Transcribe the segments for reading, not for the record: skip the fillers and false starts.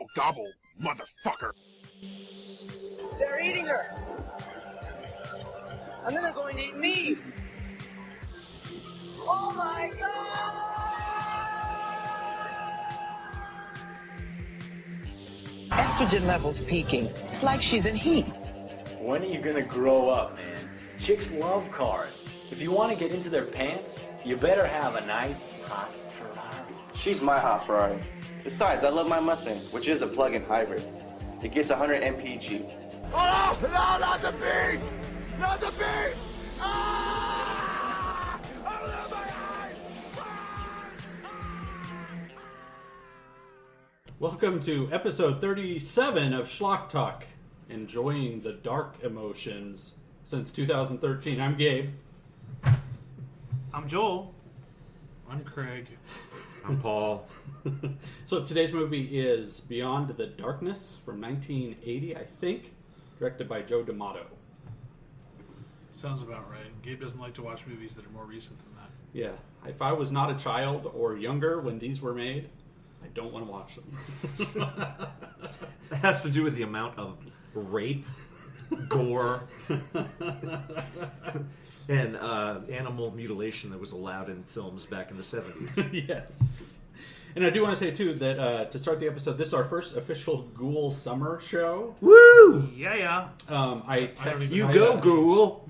Gobble, gobble, motherfucker. They're eating her. And then they're going to eat me. Oh my God! Estrogen levels peaking. It's like she's in heat. When are you gonna grow up, man? Chicks love cars. If you want to get into their pants, you better have a nice, hot Ferrari. She's my hot Ferrari. Besides, I love my Mustang, which is a plug-in hybrid. It gets 100 mpg. Oh, no, not the beast! Not the beast! Ah! Oh, my eyes! Welcome to episode 37 of Schlock Talk. Enjoying the dark emotions since 2013. I'm Gabe. I'm Joel. I'm Craig. I'm Paul. So today's movie is Beyond the Darkness from 1980, I think, directed by Joe D'Amato. Sounds about right. Gabe doesn't like to watch movies that are more recent than that. Yeah, if I was not a child or younger when these were made, I don't want to watch them. That has to do with the amount of rape, gore, and animal mutilation that was allowed in films back in the 70s. Yes. And I do want to say, too, that to start the episode, this is our first official Ghoul Summer show. Woo! Yeah. You go, Ghoul!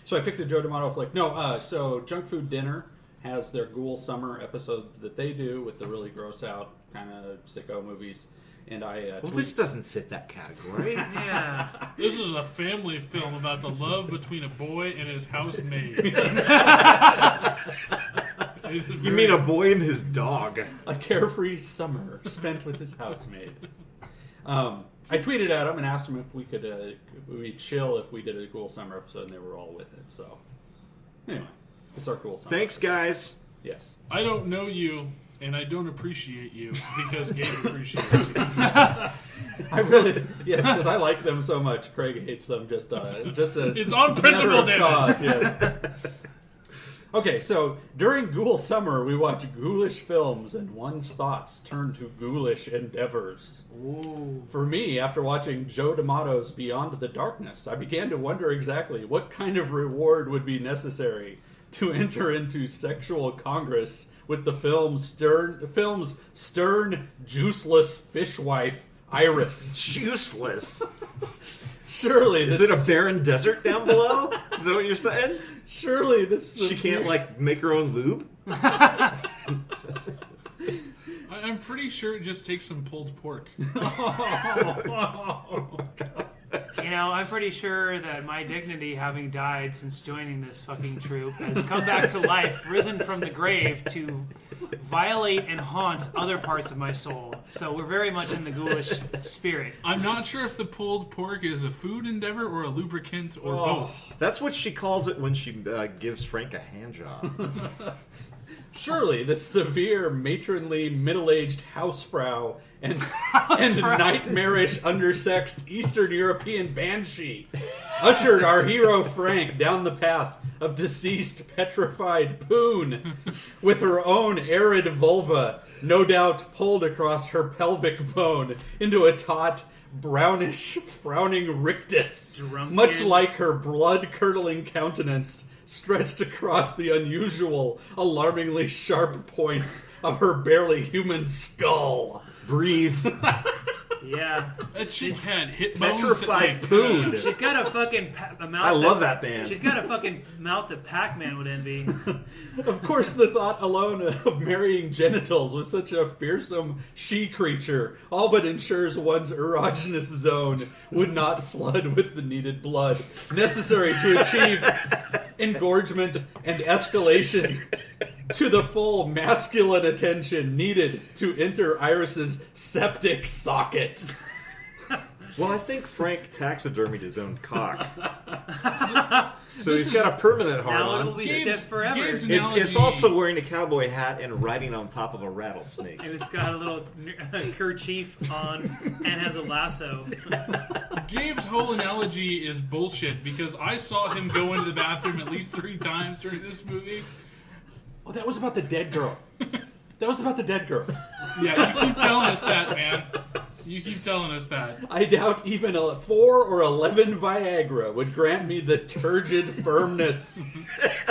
So I picked a Joe D'Amato flick. No, so Junk Food Dinner has their Ghoul Summer episodes that they do with the really gross out kind of sicko movies. And well, this doesn't fit that category. Yeah. This is a family film about the love between a boy and his housemaid. You mean a boy and his dog? A carefree summer spent with his housemaid. I tweeted at him and asked him if we could we'd chill if we did a Ghoul Summer episode, and they were all with it. So anyway, it's our Ghoul Summer. Thanks, guys. Yes. I don't know you, and I don't appreciate you because Gabe appreciates you. I really, yes, because I like them so much. Craig hates them. Just a. It's on principle, matter of cause, yes. Okay, so during Ghoul Summer, we watch ghoulish films, and one's thoughts turn to ghoulish endeavors. Ooh. For me, after watching Joe D'Amato's Beyond the Darkness, I began to wonder exactly what kind of reward would be necessary to enter into sexual congress with the film's stern, juiceless fishwife, Iris. Useless. Surely this... Is it a barren desert down below? Is that what you're saying? Surely this... She can't, make her own lube? I'm pretty sure it just takes some pulled pork. You know, I'm pretty sure that my dignity, having died since joining this fucking troop, has come back to life, risen from the grave to violate and haunt other parts of my soul. So we're very much in the ghoulish spirit. I'm not sure if the pulled pork is a food endeavor or a lubricant or both. That's what she calls it when she gives Frank a handjob. Surely the severe, matronly, middle-aged housefrau and nightmarish, undersexed Eastern European banshee ushered our hero Frank down the path of deceased, petrified Poon with her own arid vulva, no doubt pulled across her pelvic bone into a taut, brownish, frowning rictus, much like her blood-curdling countenance stretched across the unusual, alarmingly sharp points of her barely human skull. Breathe. Yeah. That chick had hip bones. Petrified Poon. She's got a fucking mouth. I love that band. She's got a fucking mouth that Pac-Man would envy. Of course, the thought alone of marrying genitals with such a fearsome she-creature all but ensures one's erogenous zone would not flood with the needed blood necessary to achieve engorgement and escalation to the full masculine attention needed to enter Iris's septic socket. Well, I think Frank taxidermied his own cock. So he's got a permanent hard Now on. it will be stiff forever. It's also wearing a cowboy hat and riding on top of a rattlesnake. And it's got a little kerchief on and has a lasso. Gabe's whole analogy is bullshit because I saw him go into the bathroom at least 3 times during this movie. Oh, that was about the dead girl. That was about the dead girl. Yeah, you keep telling us that, man. You keep telling us that. I doubt even a 4 or 11 Viagra would grant me the turgid firmness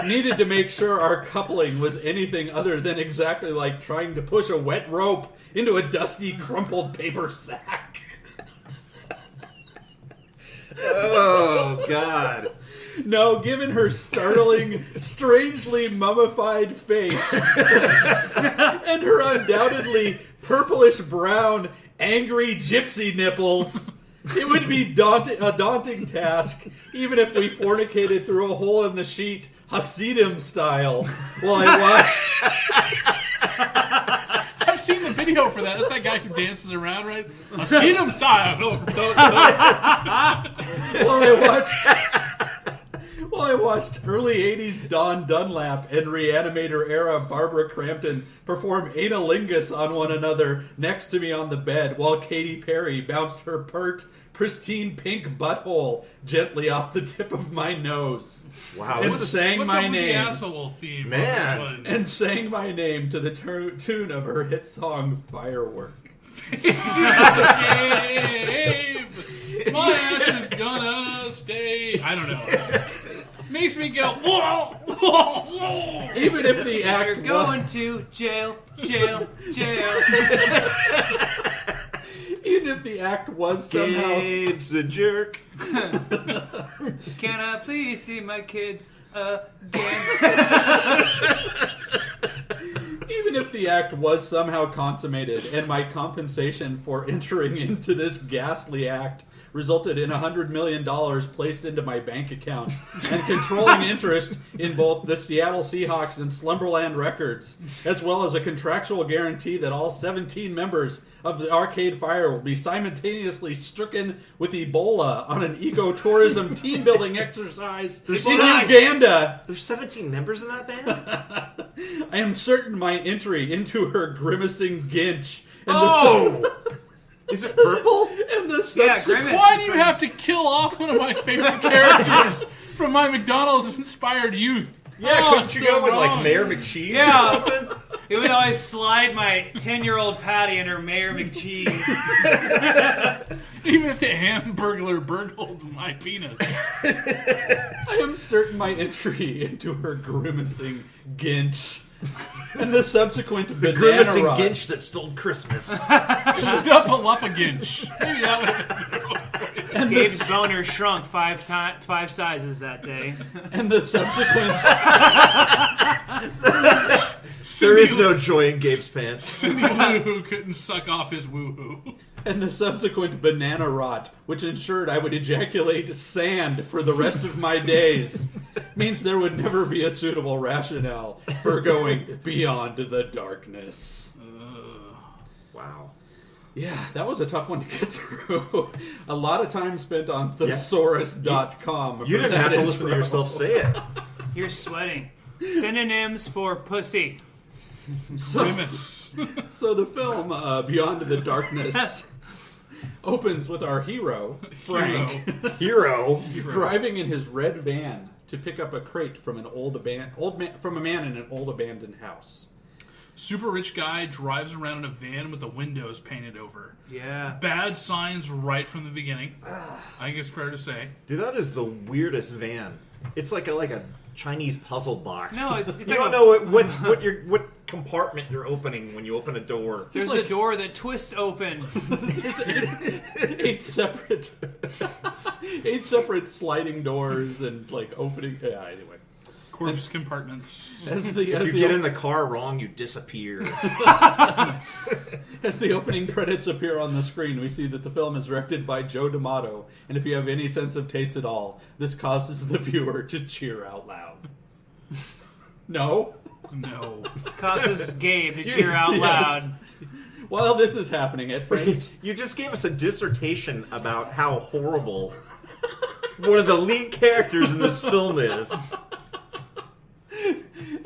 needed to make sure our coupling was anything other than exactly like trying to push a wet rope into a dusty, crumpled paper sack. Oh, God. No, given her startling, strangely mummified face and her undoubtedly purplish-brown, angry gypsy nipples, it would be a daunting task, even if we fornicated through a hole in the sheet, Hasidim style, while I watched... I've seen the video for that. That's that guy who dances around, right? Hasidim style. While I watched early 80s Dawn Dunlap and Reanimator era Barbara Crampton perform analingus on one another next to me on the bed, while Katy Perry bounced her pert, pristine pink butthole gently off the tip of my nose. Wow. And What's sang up my with name. the asshole theme? Man. On this one? And sang my name to the tune of her hit song Firework. Gabe, my ass is gonna stay. I don't know. Makes me go, whoa, whoa, whoa. Even if the act You're going to jail, jail, jail. Even if the act was somehow... Gabe's a jerk. Can I please see my kids again? Even if the act was somehow consummated and my compensation for entering into this ghastly act resulted in $100 million placed into my bank account and controlling interest in both the Seattle Seahawks and Slumberland Records, as well as a contractual guarantee that all 17 members of the Arcade Fire will be simultaneously stricken with Ebola on an ecotourism team-building exercise in Uganda. There's 17 members in that band? I am certain my entry into her grimacing ginch And is it purple? And the Grimace. Why do you have to kill off one of my favorite characters from my McDonald's-inspired youth? Yeah, couldn't it's you so go with wrong. like Mayor McCheese Yeah. or something? It would always slide my 10-year-old Patty in her Mayor McCheese. Even if the Hamburglar burgled my penis. I am certain my entry into her grimacing ginch and the subsequent banana Grimacing rod. Ginch that stole Christmas. Snuffleupaginch. Maybe that would have been And Gabe's the, boner shrunk five sizes that day. and the subsequent There is no joy in Gabe's pants. Cindy Lou who couldn't suck off his woohoo. and the subsequent banana rot, which ensured I would ejaculate sand for the rest of my days, means there would never be a suitable rationale for going beyond the darkness. Wow. Yeah, that was a tough one to get through. A lot of time spent on thesaurus.com. You didn't have to listen to yourself say it. You're sweating. Synonyms for pussy. Grimace. So the film, Beyond the Darkness, opens with our hero, Frank, Hero. driving in his red van to pick up a crate from an from a man in an old abandoned house. Super rich guy drives around in a van with the windows painted over. Yeah. Bad signs right from the beginning. I think it's fair to say. Dude, that is the weirdest van. It's like a Chinese puzzle box. No, it's you like don't a- know what compartment you're opening when you open a door. There's a door that twists open. There's eight separate sliding doors and like opening. Yeah, anyway. Corpse compartments. If you get in the car wrong, you disappear. As the opening credits appear on the screen, we see that the film is directed by Joe D'Amato, and if you have any sense of taste at all, this causes the viewer to cheer out loud. No? No. Causes Gabe to cheer out loud. While this is happening at Frank's... You just gave us a dissertation about how horrible one of the lead characters in this film is.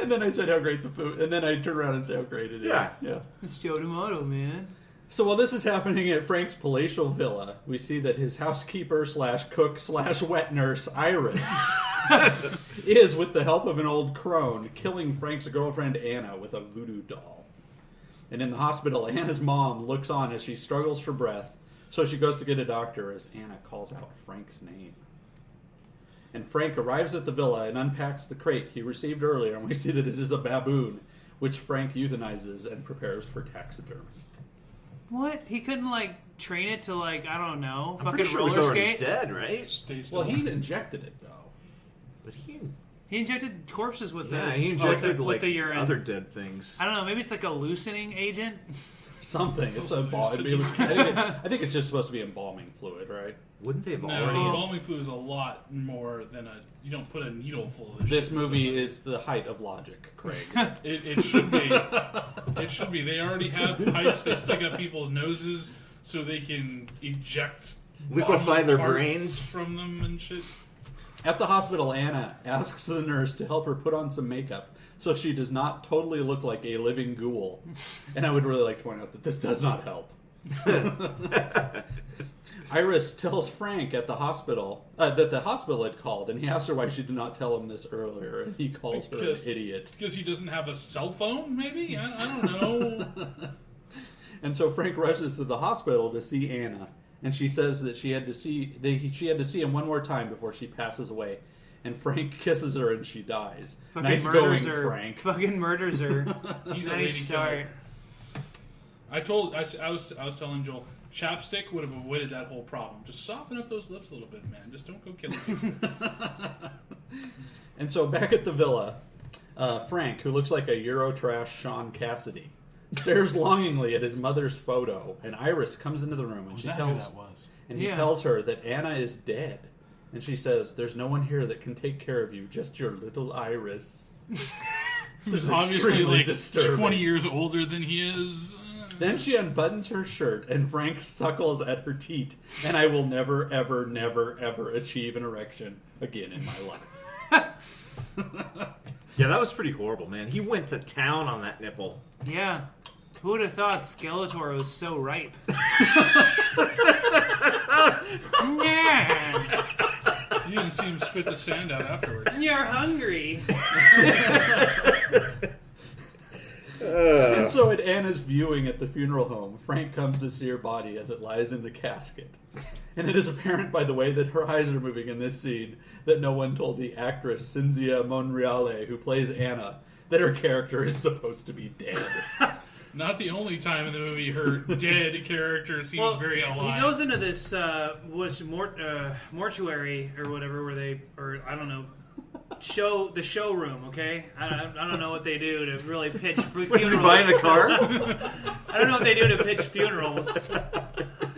And then I said how great the food... And then I turn around and say how great it is. Yeah. It's Joe D'Amato, man. So while this is happening at Frank's palatial villa, we see that his housekeeper/cook/wet nurse, Iris, is, with the help of an old crone, killing Frank's girlfriend Anna with a voodoo doll. And in the hospital, Anna's mom looks on as she struggles for breath, so she goes to get a doctor as Anna calls out Frank's name. And Frank arrives at the villa and unpacks the crate he received earlier, and we see that it is a baboon, which Frank euthanizes and prepares for taxidermy. What? He couldn't, train it to, I don't know, I'm fucking pretty sure it was roller already skate? dead, right? Stay still. Well, he injected it, though. But he injected corpses with he injected with the urine. other dead things. I don't know, maybe it's like a loosening agent? Something. It's a I think it's just supposed to be embalming fluid, right? Wouldn't they have No, already? embalming fluid is a lot more than you don't put a needle full of This shit movie is the height of logic, Craig. It should be. It should be. They already have pipes that stick up people's noses so they can eject Liquefy their parts brains from them and shit. At the hospital, Anna asks the nurse to help her put on some makeup so she does not totally look like a living ghoul. And I would really like to point out that this does not help. Iris tells Frank at the hospital that the hospital had called, and he asks her why she did not tell him this earlier, and he calls her an idiot. Because he doesn't have a cell phone, maybe? I don't know. And so Frank rushes to the hospital to see Anna, and she says that she had to see him one more time before she passes away. And Frank kisses her, and she dies. Fucking nice murders going, her. Frank. Fucking murders her. He's a nice lady start. killer. I was telling Joel, chapstick would have avoided that whole problem. Just soften up those lips a little bit, man. Just don't go killing people. And so back at the villa, Frank, who looks like a Eurotrash Sean Cassidy, stares longingly at his mother's photo, and Iris comes into the room, and Was that who that was? And he tells her that Anna is dead. And she says, "There's no one here that can take care of you, just your little Iris." Who's obviously like disturbing. 20 years older than he is. Then she unbuttons her shirt, and Frank suckles at her teat, and I will never, ever, never, ever achieve an erection again in my life. Yeah, that was pretty horrible, man. He went to town on that nipple. Yeah. Who would have thought Skeletor was so ripe? Yeah. You didn't see him spit the sand out afterwards. You're hungry. And so at Anna's viewing at the funeral home, Frank comes to see her body as it lies in the casket. And it is apparent by the way that her eyes are moving in this scene that no one told the actress Cinzia Monreale, who plays Anna, that her character is supposed to be dead. Not the only time in the movie her dead character seems very alive. He goes into this mortuary or whatever, where they, or I don't know, the showroom. Okay, I don't know what they do to really pitch funerals. Was he buying the car? I don't know what they do to pitch funerals.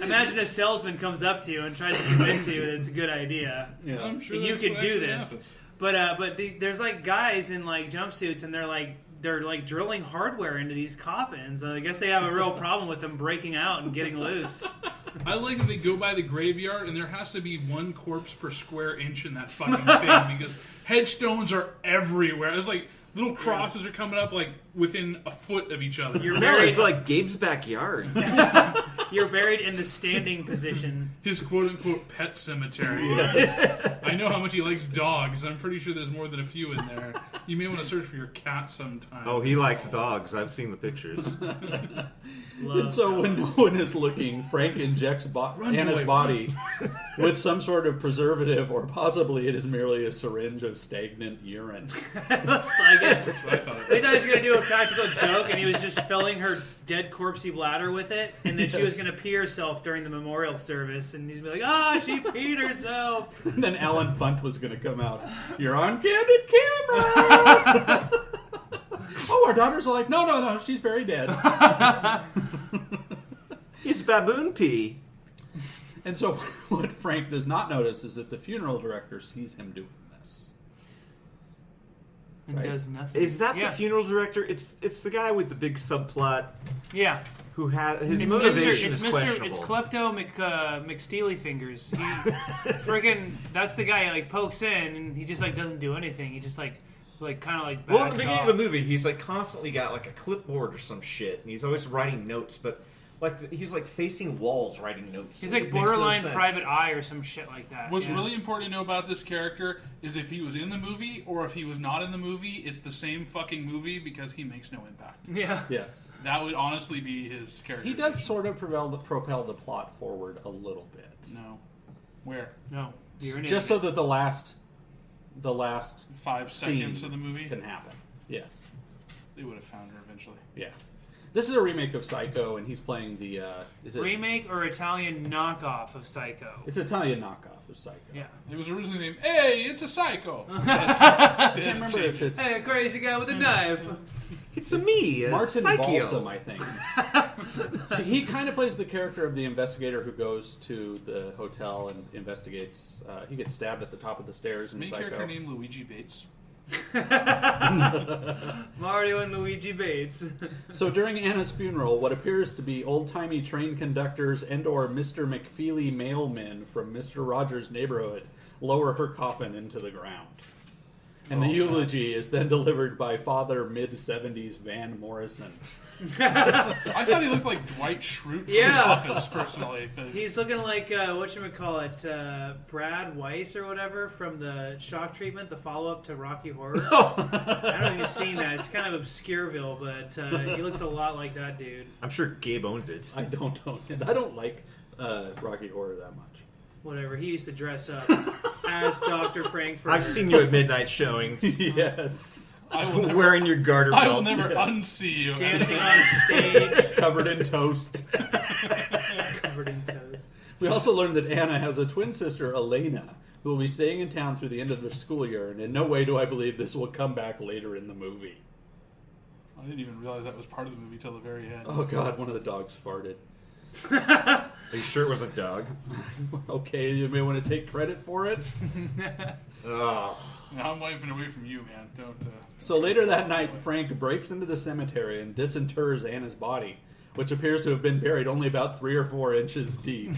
Imagine a salesman comes up to you and tries to convince you that it's a good idea. Yeah. I'm sure you that's could what do actually this. happens. But there's like guys in like jumpsuits, and they're drilling hardware into these coffins. I guess they have a real problem with them breaking out and getting loose. I like that they go by the graveyard and there has to be one corpse per square inch in that fucking thing because headstones are everywhere. There's like little crosses are coming up like within a foot of each other. No, it's like Gabe's backyard. You're buried in the standing position. His quote-unquote pet cemetery. Yes. I know how much he likes dogs. I'm pretty sure there's more than a few in there. You may want to search for your cat sometime. Oh, he likes dogs. I've seen the pictures. And so when no one is looking, Frank injects Anna's body with some sort of preservative, or possibly it is merely a syringe of stagnant urine. It looks like it. That's what I thought. We thought he was going to do a practical joke, and he was just filling her dead corpsey bladder with it, and then she was going to pee herself during the memorial service, and he's going to be like, she peed herself. And then Alan Funt was going to come out. You're on candid camera! Oh, our daughter's alive. No, she's very dead. It's baboon pee. And so what Frank does not notice is that the funeral director sees him doing this. And does nothing. Is that the funeral director? It's the guy with the big subplot. Yeah. Who had his motivation is questionable. It's Klepto McSteely Fingers. He friggin' that's the guy like pokes in and he just like doesn't do anything. He just kind of like backs Well, in the beginning off. of the movie, he's like constantly got like a clipboard or some shit, and he's always writing notes. But Like he's like facing walls writing notes. He's It like makes no borderline sense. Private Eye or some shit like that. What's yeah. really important to know about this character is if he was in the movie or if he was not in the movie, it's the same fucking movie because he makes no impact. Yeah. Yes. That would honestly be his character. He does sort of propel the plot forward a little bit. No. Where? No. You're an Just idiot. so that the last 5 seconds scene of the movie can happen. Yes. They would have found her eventually. Yeah. This is a remake of Psycho, and he's playing the. Is it remake or Italian knockoff of Psycho? It's an Italian knockoff of Psycho. Yeah. It was originally named Hey, it's a Psycho. I can't remember if it's Hey, a crazy guy with a knife. It's a me, a Martin Psycho. Balsam, I think. So he kind of plays the character of the investigator who goes to the hotel and investigates. He gets stabbed at the top of the stairs in Main Psycho. character named Luigi Bates. Mario and Luigi Bates. So during Anna's funeral, what appears to be old-timey train conductors and/or Mr. McFeely mailmen from Mr. Rogers' neighborhood lower her coffin into the ground. And the eulogy is then delivered by Father mid-70s Van Morrison. I thought he looked like Dwight Schrute from The Office, personally. But He's looking like, whatchamacallit, Brad Weiss or whatever from the Shock Treatment, the follow-up to Rocky Horror. I don't know if you've seen that. It's kind of Obscureville, but he looks a lot like that dude. I'm sure Gabe owns it. I don't like Rocky Horror that much. Whatever. He used to dress up as Dr. Frankfurter. I've seen you at midnight showings. Yes. I will never, Wearing your garter belt. I will never unsee you. Dancing on stage. Covered in toast. Covered in toast. We also learned that Anna has a twin sister, Elena, who will be staying in town through the end of the school year, and in no way do I believe this will come back later in the movie. I didn't even realize that was part of the movie till the very end. Oh god, one of the dogs farted. Are you sure it was a dog? Okay, you may want to take credit for it. Oh. Now I'm wiping away from you, man. Don't. So later that night, Frank breaks into the cemetery and disinterrs Anna's body, which appears to have been buried only about 3 or 4 inches deep.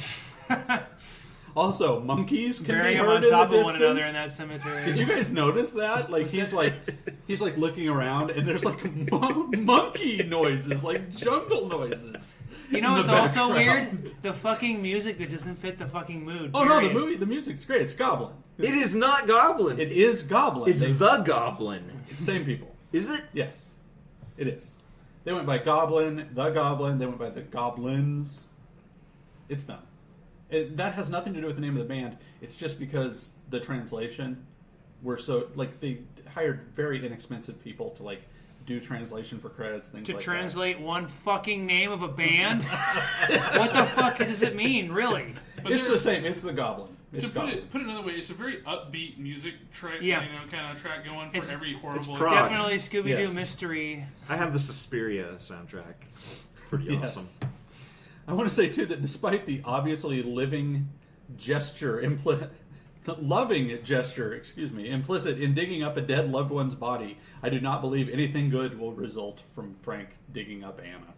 Also, monkeys can Burying be them heard on top in the of one distance. another in that cemetery. Did you guys notice that? Like he's like looking around, and there's like monkey noises, like jungle noises. You know in what's the also background. weird? The fucking music that doesn't fit the fucking mood. Oh no, period. the music's great. It's Goblin. It is not Goblin. It is Goblin. It's the Goblin. It's the same people. Is it? Yes, it is. They went by Goblin, the Goblin. They went by the Goblins. It's them. That has nothing to do with the name of the band. It's just because the translation were so like they hired very inexpensive people to like do translation for credits, things To like translate one fucking name of a band? What the fuck does it mean, really? that. It's the same. It's the Goblin. It's To put Goblin. it another way, it's a very upbeat music track, Yeah. kind of track going for It's- every horrible. prog. Definitely Scooby-Doo Yes. mystery. I have the Suspiria soundtrack. Pretty Yes. awesome. I want to say too that despite the obviously loving gesture implicit in digging up a dead loved one's body, I do not believe anything good will result from Frank digging up Anna.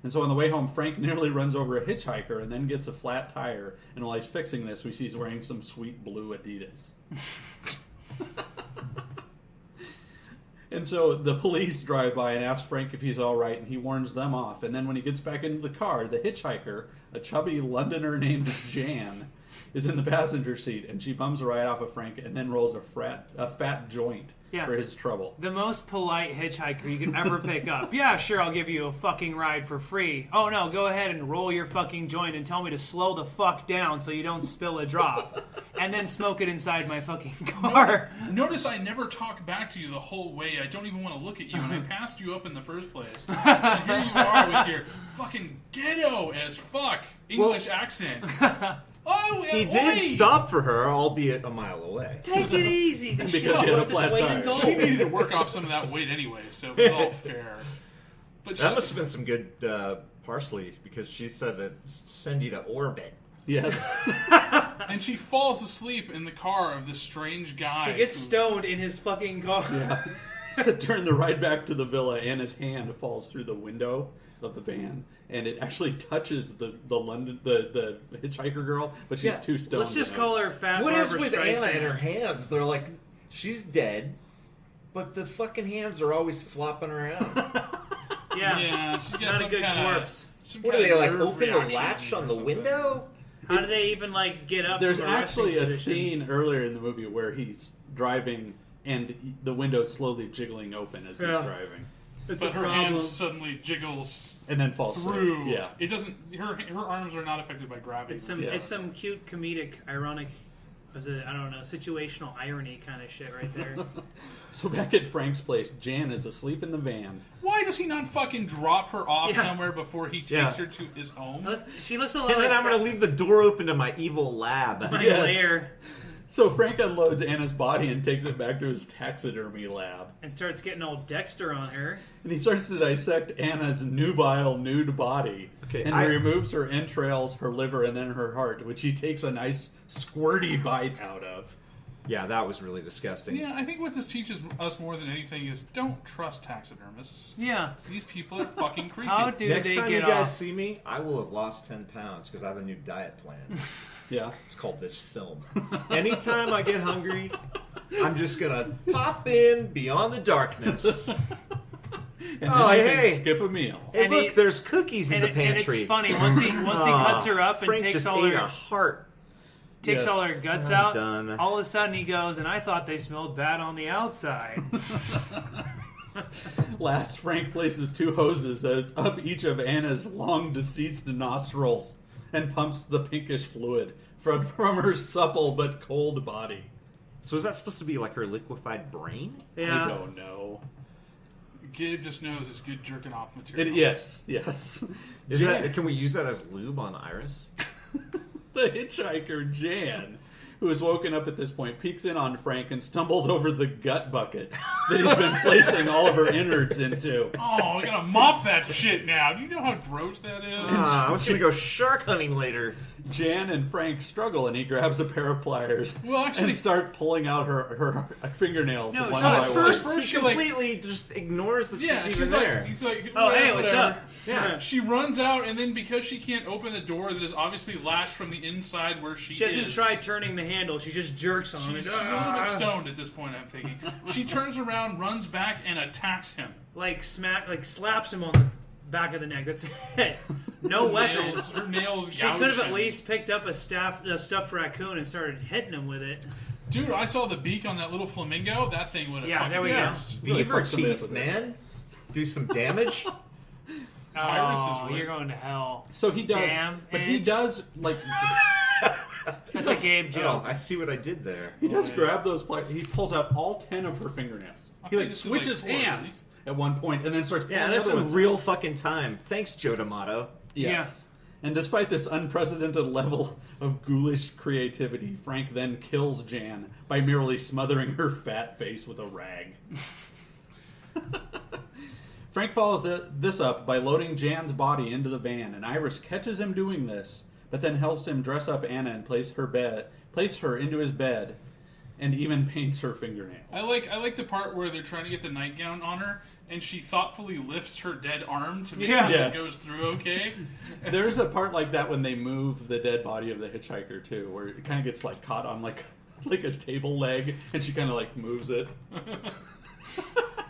And so on the way home, Frank nearly runs over a hitchhiker and then gets a flat tire. And while he's fixing this, we see he's wearing some sweet blue Adidas. And so the police drive by and ask Frank if he's all right, and he warns them off. And then when he gets back into the car, the hitchhiker, a chubby Londoner named Jan, is in the passenger seat, and she bums right off of Frank and then rolls a fat joint Yeah. for his trouble. The most polite hitchhiker you can ever pick up. Yeah, sure, I'll give you a fucking ride for free. Oh no, go ahead and roll your fucking joint and tell me to slow the fuck down so you don't spill a drop. And then smoke it inside my fucking car. Notice I never talk back to you the whole way. I don't even want to look at you, and I passed you up in the first place. And here you are with your fucking ghetto as fuck English accent. Oh, He did stop for her, albeit a mile away. Take it easy. The Because shit he had a worth flat its weight in tire. gold. She needed to work off some of that weight anyway, so it was all fair. But That must have been some good parsley, because she said that send you to orbit. Yes. and she falls asleep in the car of this strange guy. She gets who- stoned in his fucking car. So turn the ride back to the villa, and his hand falls through the window of the van, and it actually touches the hitchhiker girl, but she's too stoned. Let's just to call her notice. Fat What is Barbra with Anna Streisand. and her hands? They're like, she's dead, but the fucking hands are always flopping around. Yeah, she's got Not a some good kinda, corpse. some What do kinda they like? nerve Open the reaction latch or on the something. window? How do they even like get up? There's from a resting actually a position? scene earlier in the movie where he's driving and the window's slowly jiggling open as he's driving. But her hand suddenly jiggles And then falls through. Yeah. It doesn't. Her arms are not affected by gravity. It's some cute comedic, ironic, I don't know, situational irony kind of shit right there. So back at Frank's place, Jan is asleep in the van. Why does he not fucking drop her off Yeah. somewhere before he takes her to his home? She looks a lot And then like I'm going to leave the door open to my evil lab. my Yes. lair So Frank unloads Anna's body and takes it back to his taxidermy lab. and starts getting all Dexter on her. And he starts to dissect Anna's nubile nude body. Okay, and he removes her entrails, her liver, and then her heart, which he takes a nice squirty bite out of. Yeah, that was really disgusting. Yeah, I think what this teaches us more than anything is don't trust taxidermists. Yeah. These people are fucking creepy. How do Next they time get you guys off? see me, I will have lost 10 pounds because I have a new diet plan. Yeah. It's called This Film. Anytime I get hungry, I'm just going to pop in Beyond the Darkness. And Oh, then you hey. can skip a meal. Hey, And look, he- there's cookies in And, the pantry. and it's funny once he cuts her up and Frank takes just all ate her a heart. takes Yes. all her guts I'm out. done. All of a sudden he goes, and I thought they smelled bad on the outside. Last, Frank places 2 hoses up each of Anna's long deceased nostrils and pumps the pinkish fluid from her supple but cold body. So is that supposed to be like her liquefied brain? Yeah. I don't know. Gabe just knows it's good jerking off material. Yes. Is that? Can we use that as lube on Iris? The hitchhiker, Jan, who is woken up at this point, peeks in on Frank and stumbles over the gut bucket that he's been placing all of her innards into. Oh, we gotta mop that shit now. Do you know how gross that is? I was going to go shark hunting later. Jan and Frank struggle, and he grabs a pair of pliers Well, actually- and start pulling out her fingernails No, one no, by at one. First, First he she, like- completely just ignores that Yeah, she's she's even like, there. he's like, Oh, hey, well, what's whatever. up? Yeah. She runs out, and then because she can't open the door that is obviously latched from the inside where she She doesn't is. try turning the handle. She just jerks on She's it. a little bit stoned at this point, I'm thinking. She turns around, runs back, and attacks him. Like slaps him on the back of the neck. That's it. No weapons. Her nails She gouge could have at him. least picked up a stuffed raccoon and started hitting him with it. Dude, I saw the beak on that little flamingo. That thing would have Yeah, fucking there we go. burst. Really Beaver fucks him up teeth, with it. man. Do some damage. Iris is Oh, weird. you're going to hell. So he does, Damn but he edge. does like That's a Gabe Oh, joke. I see what I did there. he does grab those pliers. He pulls out all 10 of her fingernails. He think like this is, switches like, four, hands at one point and then starts pulling Yeah, that's the other some ones real out. fucking time. Thanks, Joe D'Amato. Yes. And despite this unprecedented level of ghoulish creativity, Frank then kills Jan by merely smothering her fat face with a rag. Frank follows this up by loading Jan's body into the van, and Iris catches him doing this, but then helps him dress up Anna and place her into his bed, and even paints her fingernails. I like the part where they're trying to get the nightgown on her, and she thoughtfully lifts her dead arm to make sure that Yes. it goes through okay. There's a part like that when they move the dead body of the hitchhiker too, where it kind of gets like caught on like a table leg, and she kind of like moves it.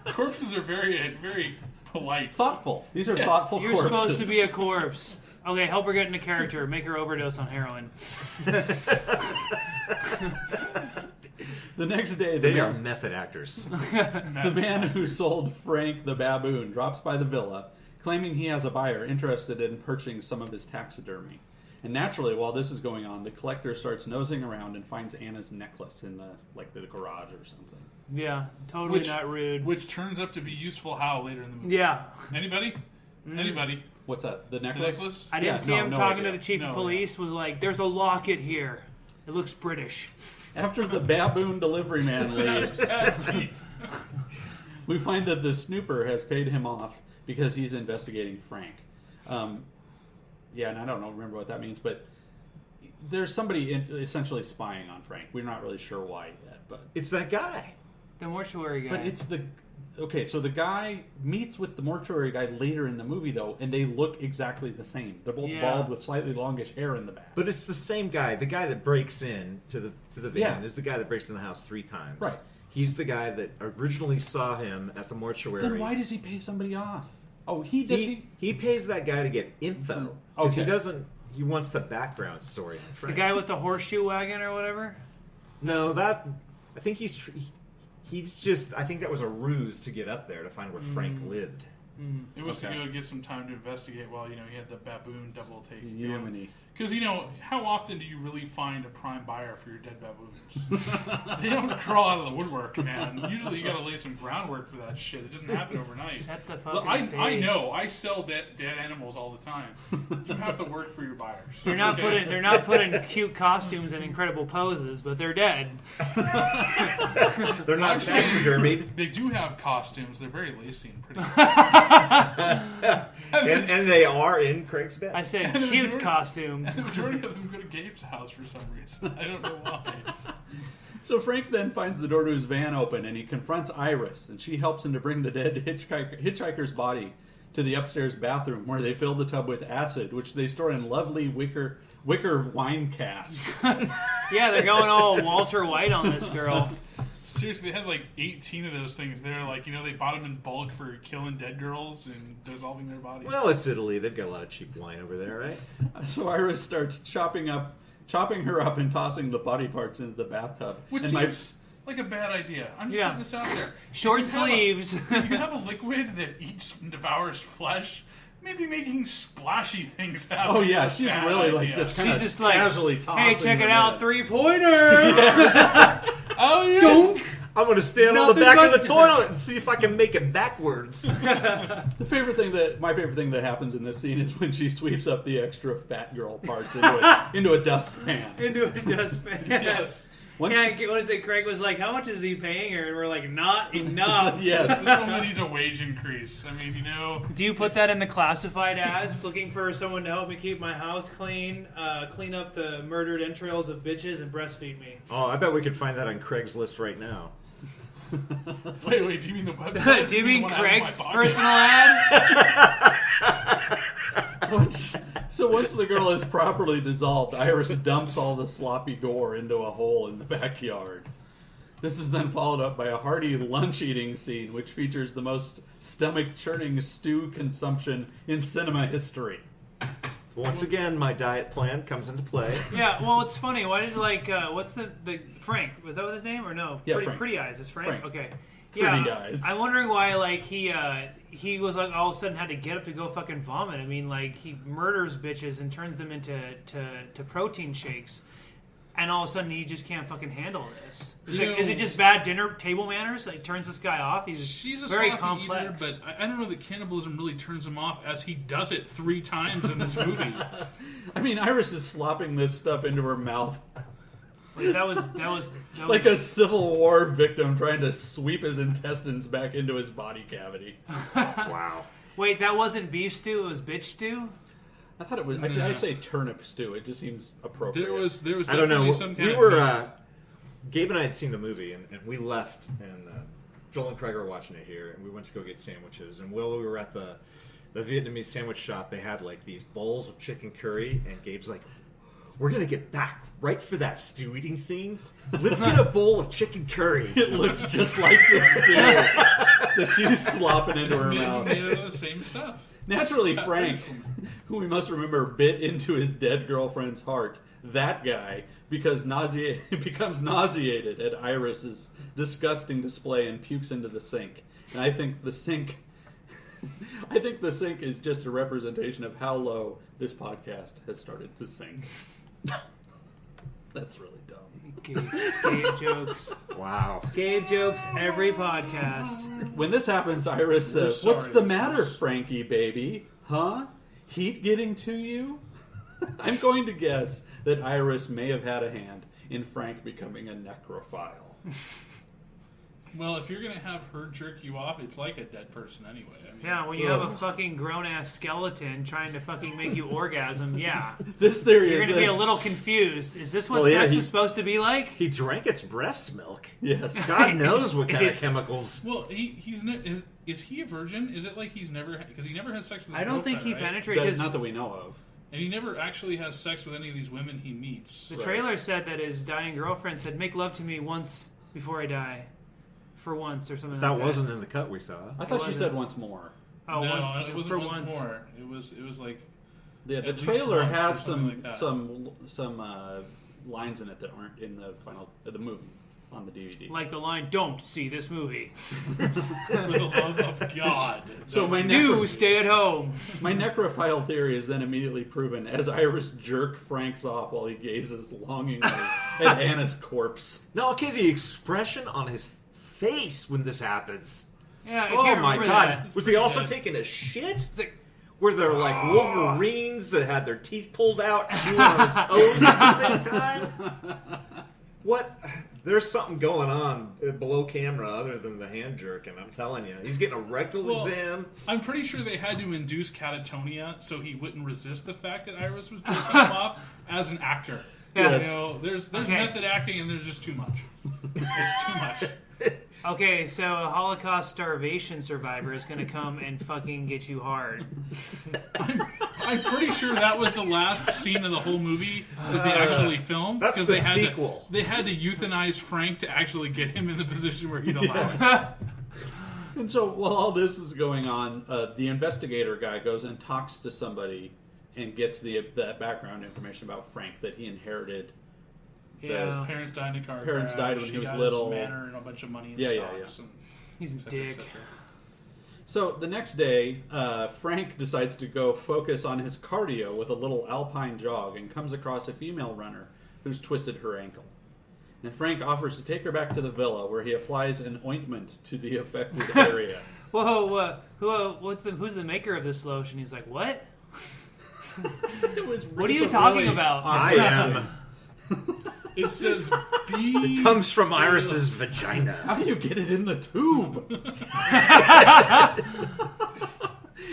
Corpses are very, very polite. Thoughtful. These are Yes. thoughtful You're corpses. supposed to be a corpse. Okay, help her get into character. Make her overdose on heroin. The next day, They are method actors. the man who sold Frank the baboon drops by the villa, claiming he has a buyer interested in purchasing some of his taxidermy. And naturally, while this is going on, the collector starts nosing around and finds Anna's necklace in the garage or something. Yeah, totally not rude. Which turns up to be useful how later in the movie? Yeah. Anybody? Anybody? What's that? The The necklace? necklace? I didn't Yeah, see no, him no talking idea. to the chief No, of police with like, there's a locket here. It looks British. After the baboon delivery man leaves, we find that the snooper has paid him off because he's investigating Frank. Yeah, and I don't remember what that means, but there's somebody essentially spying on Frank. We're not really sure why yet, but It's that guy. The mortuary guy. but it's the okay. So the guy meets with the mortuary guy later in the movie, though, and they look exactly the same. They're both Yeah. bald with slightly longish hair in the back. But it's the same guy. The guy that breaks in to the van Yeah. is the guy that breaks in the house 3 times. Right. He's the guy that originally saw him at the mortuary. Then why does he pay somebody off? Oh, he does. He pays that guy to get info. Because Okay. he doesn't. He wants the background story on The Frank. guy with the horseshoe wagon or whatever? No, that. I think he's just. I think that was a ruse to get up there to find where Frank lived. It was Okay. to go get some time to investigate while, he had the baboon double take. Yemeni. Because, how often do you really find a prime buyer for your dead baboons? They don't crawl out of the woodwork, man. Usually you gotta lay some groundwork for that shit. It doesn't happen overnight. Set the Look, fucking stage. I know. I sell dead animals all the time. You have to work for your buyers. They're not putting cute costumes and incredible poses, but they're dead. They're not taxidermied. They do have costumes. They're very lacy and pretty. and they are in Craig's bed. I said cute costumes. The majority of them go to Gabe's house for some reason. I don't know why. So Frank then finds the door to his van open, and he confronts Iris, and she helps him to bring the dead hitchhiker's body to the upstairs bathroom, where they fill the tub with acid, which they store in lovely wicker wine casks. Yeah, they're going all Walter White on this girl. Seriously, they had like 18 of those things there. Like, they bought them in bulk for killing dead girls and dissolving their bodies. Well, it's Italy. They've got a lot of cheap wine over there, right? So Iris starts chopping her up and tossing the body parts into the bathtub. Which and seems like a bad idea. I'm just putting this out there. Short If you have sleeves. If you have a liquid that eats and devours flesh, maybe making splashy things happen. Oh yeah, is a she's bad really like idea. just She's kind of just like, casually tossing. hey, check it them out, in. 3-pointer. Oh yeah. Dunk. I'm going to stand on the Nothing back of but- the toilet and see if I can make it backwards. My favorite thing that happens in this scene is when she sweeps up the extra fat girl parts into a dustpan. Into a dustpan. Yes. Once Yeah, she- what is it? Craig was like, how much is he paying her? And we're like, not enough. Yes. This woman needs a wage increase. I mean, Do you put that in the classified ads, looking for someone to help me keep my house clean, clean up the murdered entrails of bitches, and breastfeed me? Oh, I bet we could find that on Craigslist right now. wait, do you mean the website? Do you mean the one I have in my Craig's pocket? personal ad? So once the girl is properly dissolved, Iris dumps all the sloppy gore into a hole in the backyard. This is then followed up by a hearty lunch-eating scene, which features the most stomach-churning stew consumption in cinema history. Once again, my diet plan comes into play. Yeah, well, it's funny. Why did what's the Frank? Was that his name or no? Yeah, Frank. Pretty Eyes. Is Frank? Frank. Okay. Pretty Eyes. I'm wondering why he was like all of a sudden had to get up to go fucking vomit. I mean, like he murders bitches and turns them into to protein shakes. And all of a sudden, he just can't fucking handle this. Is it just bad dinner table manners? Like, turns this guy off. She's a very sloppy complex. eater, but I don't know that cannibalism really turns him off, as he does it 3 times in this movie. I mean, Iris is slopping this stuff into her mouth Like, that was like a Civil War victim trying to sweep his intestines back into his body cavity. Wow. Wait, that wasn't beef stew. It was bitch stew. I thought it was. I say turnip stew. It just seems appropriate. There was I don't know. definitely some kind We of were mix. Gabe and I had seen the movie, and we left, and Joel and Craig were watching it here, and we went to go get sandwiches. And while we were at the Vietnamese sandwich shop, they had like these bowls of chicken curry, and Gabe's like, "We're gonna get back right for that stew eating scene. Let's get a bowl of chicken curry." It looks just like the stew that she's slopping into her mouth. made out of the same stuff. Naturally, Frank, who we must remember bit into his dead girlfriend's heart, that guy becomes nauseated at Iris's disgusting display and pukes into the sink. And I think the sink is just a representation of how low this podcast has started to sink. That's really dumb. Gabe jokes. Wow. Gabe jokes every podcast. When this happens, Iris says, sorry, "What's the this matter, is- Frankie, baby? Huh? Heat getting to you?" I'm going to guess that Iris may have had a hand in Frank becoming a necrophile. Well, if you're gonna have her jerk you off, it's like a dead person anyway. I mean, Yeah, when you have a fucking grown-ass skeleton trying to fucking make you orgasm, yeah. This theory You're is going to be a that- little confused. Is this what Well, yeah, sex he- is supposed to be like? He drank its breast milk. Yes. God knows what kind of It's- chemicals. Well, is he a virgin? Is it like he's never because he never had sex with his I don't think he girlfriend, right? penetrated his... Not that we know of. And he never actually has sex with any of these women he meets. The trailer said that his dying girlfriend said, "Make love to me once before I die." For once or something That like that. wasn't in the cut we saw. I thought she wasn't. said once more. Oh, no, once, it wasn't for once once. more. It was like Yeah, the at least trailer once or has something some like that. some lines in it that aren't in the the movie on the DVD. Like the line, "Don't see this movie." For the love of God. So my Do stay at home. my necrophile theory is then immediately proven as Iris jerk Frank's off while he gazes longingly at Anna's corpse. No, okay, the expression on his face when this happens. Yeah, I Oh can't my remember god. that. Was he also Yeah. taking a shit? It's like, Were there like Wolverines that had their teeth pulled out, chewing on his toes at the same time? What? There's something going on below camera other than the hand jerking. I'm telling you, he's getting a rectal exam. I'm pretty sure they had to induce catatonia so he wouldn't resist the fact that Iris was jerking him off as an actor. Yeah. You know, there's Okay. method acting and there's just too much. It's too much. okay, so a Holocaust starvation survivor is going to come and fucking get you hard. I'm pretty sure that was the last scene of the whole movie that they actually filmed. That's 'cause the they had sequel. They had to euthanize Frank to actually get him in the position where he'd allow it. And so while all this is going on, the investigator guy goes and talks to somebody and gets the background information about Frank, that he inherited. Yeah. Parents died in a car Parents crash. died when he was got little. His manor and a bunch of money in Yeah, stocks. And He's a et cetera, et dick. cetera. So the next day, Frank decides to go focus on his cardio with a little alpine jog and comes across a female runner who's twisted her ankle. And Frank offers to take her back to the villa, where he applies an ointment to the affected area. Whoa, who's the maker of this lotion? He's like, what? What are you talking about? I am. It says B. Comes from Iris's vagina. How do you get it in the tube?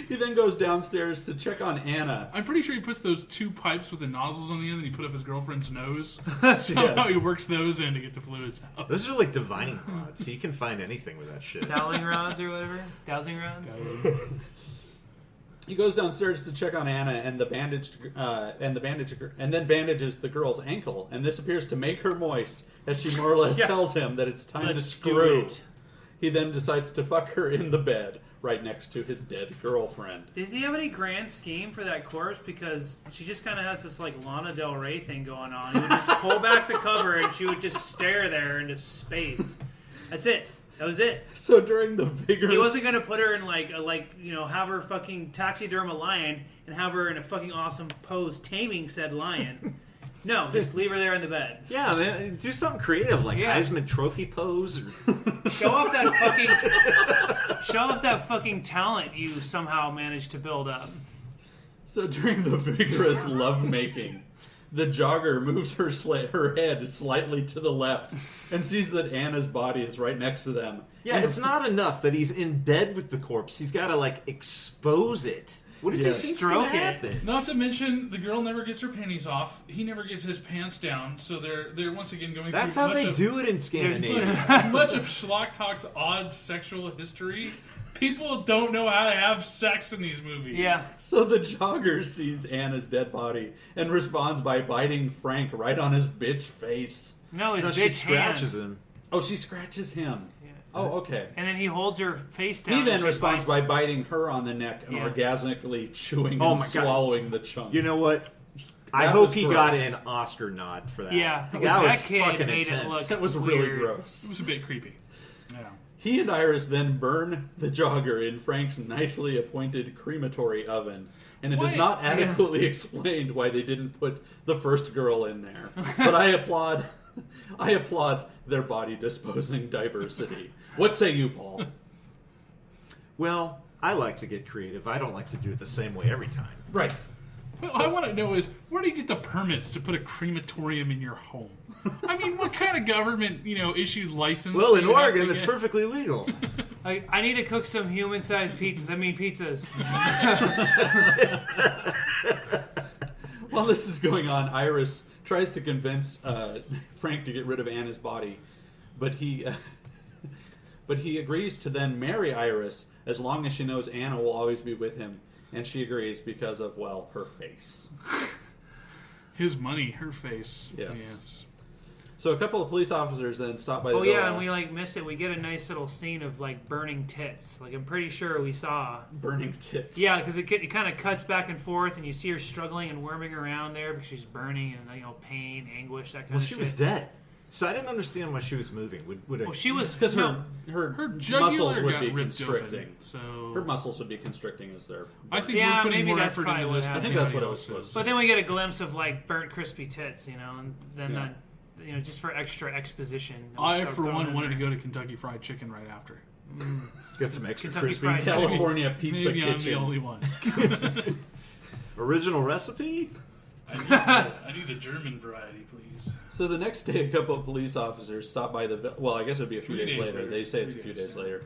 He then goes downstairs to check on Anna. I'm pretty sure he puts those two pipes with the nozzles on the end and he put up his girlfriend's nose. Yes. Somehow he works those in to get the fluids out. Those are like divining rods, so you can find anything with that shit. Dowling rods or whatever? Dowsing rods? He goes downstairs to check on Anna and then bandages the girl's ankle, and this appears to make her moist as she more or less tells him that it's time Let's to do screw. it. He then decides to fuck her in the bed right next to his dead girlfriend. Does he have any grand scheme for that corpse? Because she just kind of has this like Lana Del Rey thing going on. He would just pull back the cover and she would just stare there into space. That's it. That was it. So during the vigorous... He wasn't gonna put her in have her fucking taxiderm a lion and have her in a fucking awesome pose taming said lion. No, just leave her there in the bed. Yeah, man, do something creative like Yeah. Heisman Trophy pose. Or... Show off that fucking talent you somehow managed to build up. So during the vigorous lovemaking, the jogger moves her head slightly to the left and sees that Anna's body is right next to them. Yeah, it's not enough that he's in bed with the corpse. He's got to like expose it. What does he think's gonna Stroke it. happen? Not to mention, the girl never gets her panties off. He never gets his pants down. So they're once again going That's through how much they of, do it in Scandinavia. much of Schlock Talk's odd sexual history. People don't know how to have sex in these movies. Yeah. So the jogger sees Anna's dead body and responds by biting Frank right on his bitch face. No, his No, bitch she scratches hand. him. Oh, she scratches him. Yeah. Oh, okay. And then he holds her face down. He and then she responds bites. by biting her on the neck and Yeah. orgasmically chewing Oh and my God. swallowing the chunk. You know what? I That hope was he gross. got an Oscar nod for that. Yeah, that because was that kid fucking made intense. it look That was weird. really It gross. was a bit creepy. Yeah. He and Iris then burn the jogger in Frank's nicely appointed crematory oven, and it Why- is not adequately explained why they didn't put the first girl in there. But I applaud their body disposing diversity. What say you, Paul? Well, I like to get creative. I don't like to do it the same way every time. Right. What I want to know is, where do you get the permits to put a crematorium in your home? I mean, what kind of government, issued license? Well, do in you have Oregon, to it's get? perfectly legal. I need to cook some human-sized pizzas. Pizzas. While this is going on, Iris tries to convince Frank to get rid of Anna's body, but he agrees to then marry Iris as long as she knows Anna will always be with him, and she agrees because of, well, her face. His money, her face. Yes. Yes. So a couple of police officers then stop by the Oh villa. yeah, and we like miss it. We get a nice little scene of like burning tits. Like I'm pretty sure we saw burning tits. Yeah, because it kind of cuts back and forth, and you see her struggling and worming around there because she's burning and pain, anguish, that kind of shit. Well, she was dead, so I didn't understand why she was moving. Would she was because her muscles would be ripped constricting. Open, so her muscles would be constricting as they're. I think we're putting maybe more that's effort into this. I think that's what it was supposed to. But then we get a glimpse of like burnt, crispy tits, and then that. Just for extra exposition. I, for one, wanted to go to Kentucky Fried Chicken right after. Get some extra Kentucky crispy Fried California pizza Maybe kitchen. I'm the only one. Original recipe? I need the German variety, please. So the next day, a couple of police officers stop by the villa. Well, I guess it would be a few days later. They say it's a few days later.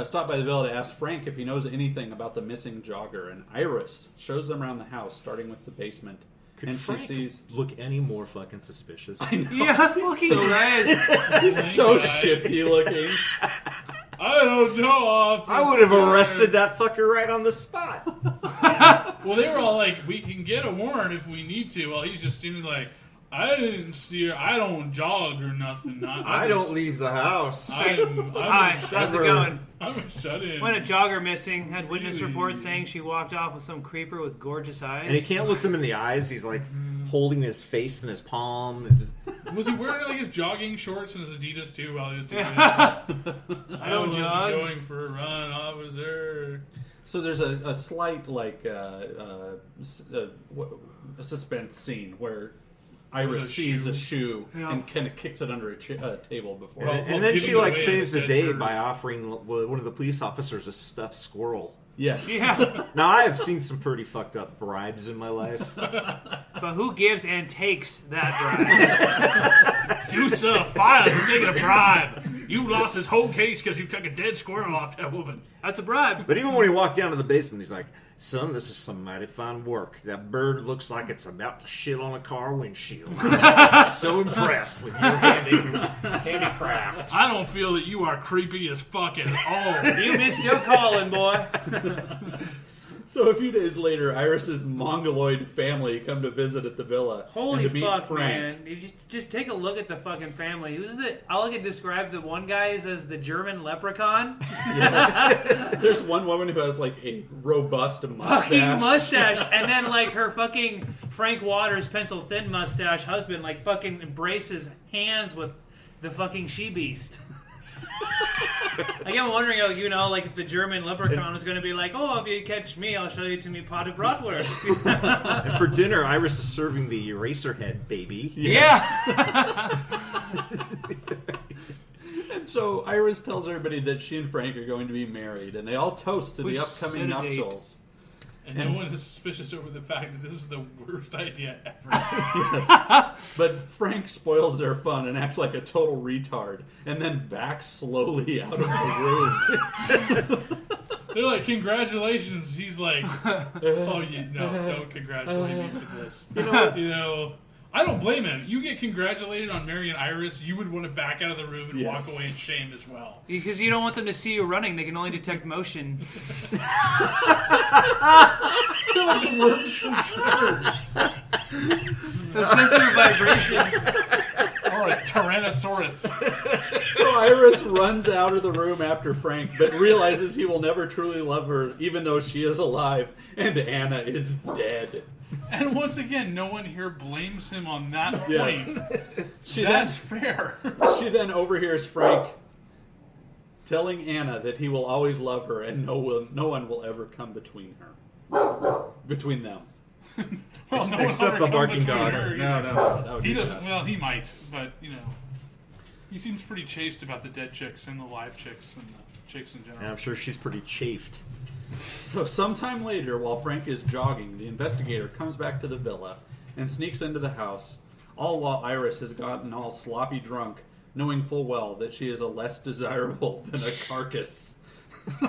Stop by the villa to ask Frank if he knows anything about the missing jogger. And Iris shows them around the house, starting with the basement. Could and Frank she sees look any more fucking suspicious? I know. Yeah, fucking right. He's so shifty looking. I don't know, officer. I would have arrested that fucker right on the spot. Well, they were all like, we can get a warrant if we need to. Well, he's just doing like, I didn't see her. I don't jog or nothing. I don't leave the house. Hi, how's it going? I'm a shut-in. Went a jogger missing. Had witness reports saying she walked off with some creeper with gorgeous eyes. And he can't look them in the eyes. He's like holding his face in his palm. Was he wearing like his jogging shorts and his Adidas too while he was doing that? I don't jog. Going for a run, officer. So there's a slight a suspense scene where Iris sees a shoe and kind of kicks it under a table before. And then she like saves the day by offering one of the police officers a stuffed squirrel. Yes. Yeah. Now I have seen some pretty fucked up bribes in my life. But who gives and takes that bribe? You sir, fire! You're taking a bribe. You lost this whole case because you took a dead squirrel off that woman. That's a bribe. But even when he walked down to the basement, he's like, "Son, this is some mighty fine work. That bird looks like it's about to shit on a car windshield. I'm so impressed with your handicraft. I don't feel that you are creepy as fuck at all. You missed your calling, boy." So a few days later, Iris's Mongoloid family come to visit at the villa. Holy and to meet fuck, Frank. man! You just take a look at the fucking family. Who's the? I'll describe the one guy as the German leprechaun. Yes. There's one woman who has like a robust mustache. Fucking mustache, and then like her fucking Frank Waters pencil thin mustache husband like fucking embraces hands with the fucking she beast. Like I'm wondering, like if the German leprechaun was going to be like, "Oh, if you catch me, I'll show you to me pot of bratwurst." And for dinner, Iris is serving the Eraserhead baby. Yes. And so Iris tells everybody that she and Frank are going to be married, and they all toast to the upcoming nuptials. And no one is suspicious over the fact that this is the worst idea ever. Yes. But Frank spoils their fun and acts like a total retard, and then backs slowly out of the room. They're like, "Congratulations." He's like, "Oh, don't congratulate me for this." You know, I don't blame him. You get congratulated on marrying Iris, you would want to back out of the room and walk away in shame as well. Because you don't want them to see you running. They can only detect motion. Those worms from triggers. The sensor vibrations. Or a Tyrannosaurus. So Iris runs out of the room after Frank, but realizes he will never truly love her, even though she is alive, and Anna is dead. And once again, no one here blames him on that point. Yes. That's fair. She then overhears Frank telling Anna that he will always love her and no one will ever come between them. Well, no except the barking dog. No. He doesn't. Well, he might, but he seems pretty chaste about the dead chicks and the live chicks and the chicks in general. And I'm sure she's pretty chafed. So sometime later, while Frank is jogging, the investigator comes back to the villa and sneaks into the house, all while Iris has gotten all sloppy drunk, knowing full well that she is a less desirable than a carcass.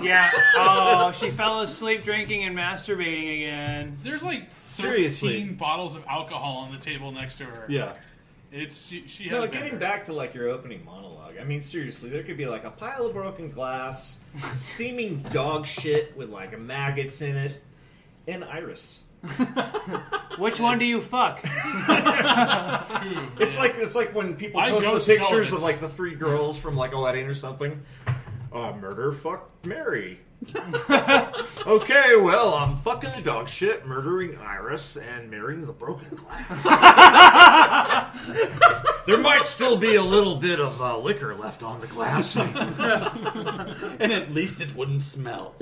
Yeah. Oh, she fell asleep drinking and masturbating again. There's like 13 Seriously. bottles of alcohol on the table next to her. Yeah. It's she No, has getting back to like your opening monologue. I mean, seriously, there could be like a pile of broken glass, steaming dog shit with like maggots in it, and Iris. Which one do you fuck? It's like when people I post go the pictures sell of like the 3 girls from like a wedding or something. Murder, fuck, marry. Okay, well, I'm fucking the dog shit, murdering Iris, and marrying the broken glass. There might still be a little bit of liquor left on the glass. And at least it wouldn't smell.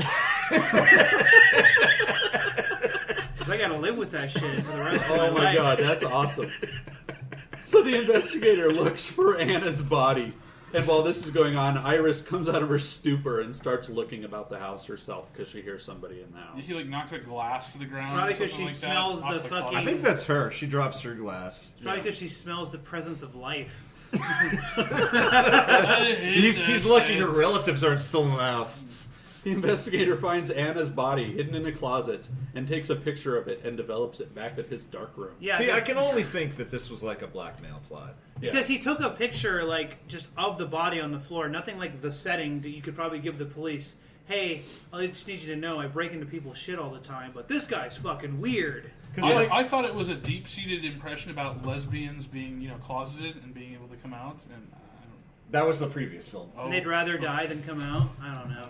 I gotta live with that shit for the rest of my Oh life. my god, that's awesome. So the investigator looks for Anna's body. And while this is going on, Iris comes out of her stupor and starts looking about the house herself because she hears somebody in the house. He like knocks a glass to the ground. Probably or 'cause something she like smells that, the off fucking- closet. I think that's her. She drops her glass. Probably because she smells the presence of life. He's lucky her relatives aren't still in the house. The investigator finds Anna's body hidden in a closet and takes a picture of it and develops it back at his dark room. Yeah, See, I because- can only think that this was like a blackmail plot. Because he took a picture, like, just of the body on the floor. Nothing like the setting that you could probably give the police. Hey, I just need you to know I break into people's shit all the time, but this guy's fucking weird. I thought it was a deep-seated impression about lesbians being, closeted and being able to come out, and I don't. That was the previous film. Oh, And they'd rather die than come out? I don't know.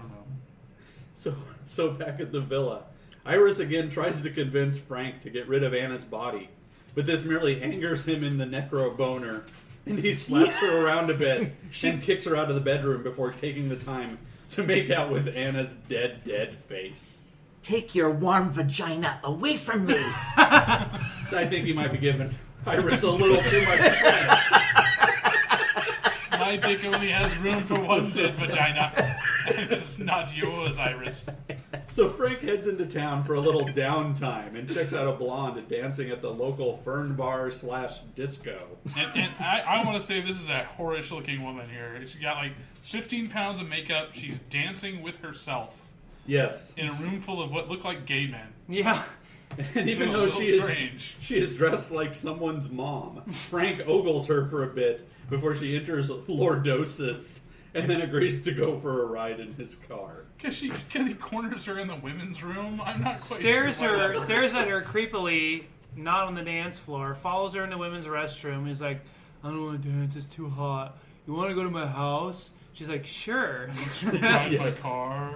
So back at the villa, Iris again tries to convince Frank to get rid of Anna's body, but this merely angers him in the necro boner, and he slaps her around a bit and kicks her out of the bedroom before taking the time to make out with Anna's dead face. Take your warm vagina away from me. I think he might be giving Iris a little too much credit. My dick only has room for one dead vagina, and it's not yours, Iris. So Frank heads into town for a little downtime and checks out a blonde dancing at the local fern bar / disco. And I want to say this is a whorish-looking woman here. She got like 15 pounds of makeup. She's dancing with herself. Yes. In a room full of what look like gay men. Yeah. And even though she is dressed like someone's mom, Frank ogles her for a bit before she enters Lordosis and then agrees to go for a ride in his car. Because he corners her in the women's room. I'm not quite Stares sure. at her creepily, not on the dance floor, follows her in the women's restroom. He's like, I don't want to dance, it's too hot. You want to go to my house? She's like, sure. Drive my car.